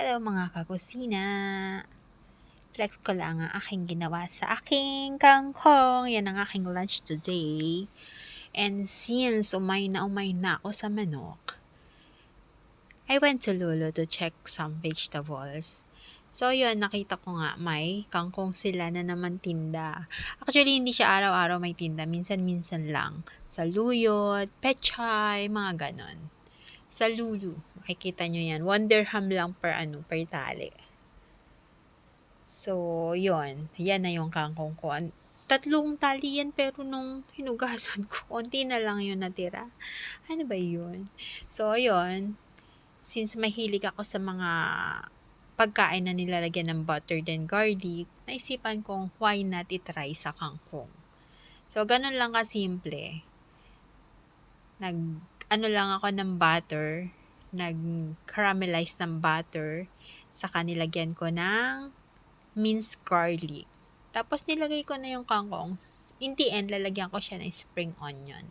Hello mga kakusina! Flex ko lang ang aking ginawa sa aking kangkong. Yan ang aking lunch today. And since umay na ako sa manok, I went to Lulu to check some vegetables. So yun, nakita ko nga may kangkong sila na naman tinda. Actually, hindi siya araw-araw may tinda. Minsan-minsan lang. Sa Luyot, Pechay, mga ganon. Sa Lulu, makikita nyo yan. 1 dirham lang per tali. So, yun. Yan na yung kangkong ko. 3 tali yan, pero nung hinugasan ko, konti na lang yun natira. Ano ba yun? So, yun. Since mahilig ako sa mga pagkain na nilalagyan ng butter and garlic, naisipan kong why not itry sa kangkong. So, ganun lang kasimple. Lang ako ng butter, nag-caramelize ng butter, saka nilagyan ko ng minced garlic. Tapos nilagay ko na yung kangkong. In the end, lalagyan ko siya ng spring onion.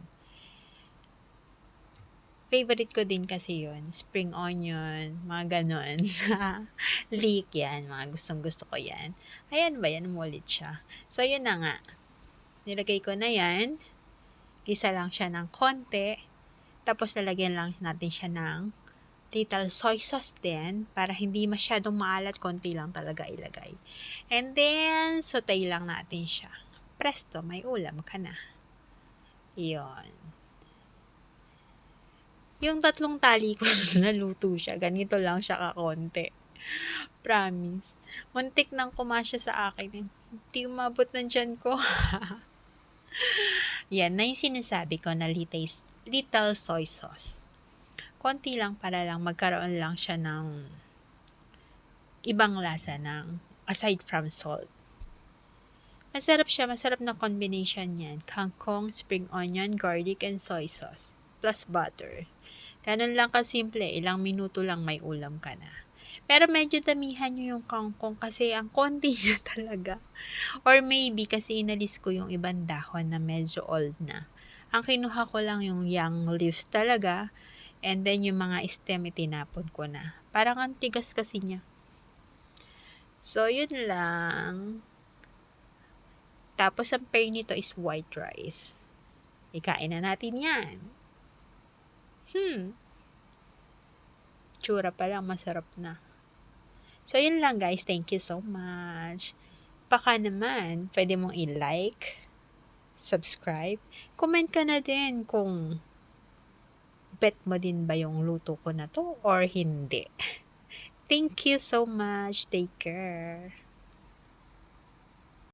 Favorite ko din kasi yun. Spring onion, mga ganon. Leek yan, mga gustong-gusto ko yan. Ayan ba yan? Umulit siya. So, yun na nga. Nilagay ko na yan. Gisa lang siya ng konti. Tapos, nalagyan lang natin siya ng little soy sauce din. Para hindi masyadong maalat, konti lang talaga ilagay. And then, saute lang natin siya. Presto, may ulam ka na. Yun. Yung 3 tali ko naluto siya. Ganito lang siya kakonti. Promise. Muntik nang kumasya sa akin. Hindi umabot ng tiyan ko. Yan na yung sinasabi ko na little soy sauce. Konti lang para lang magkaroon lang siya ng ibang lasa ng aside from salt. Masarap siya. Masarap na combination yan. Kangkong, spring onion, garlic, and soy sauce. Plus butter. Ganun lang kasimple, ilang minuto lang may ulam ka na. Pero medyo damihan nyo yung kangkong kasi ang konti niya talaga. Or maybe kasi inalis ko yung ibang dahon na medyo old na. Ang kinuha ko lang yung young leaves talaga. And then yung mga stem itinapon ko na. Parang ang tigas kasi niya. So yun lang. Tapos ang pair nito is white rice. Ikain na natin yan. Tsura pa lang, masarap na. So, yun lang guys. Thank you so much. Baka naman, pwede mong i-like, subscribe, comment ka na din kung bet mo din ba yung luto ko na to or hindi. Thank you so much. Take care.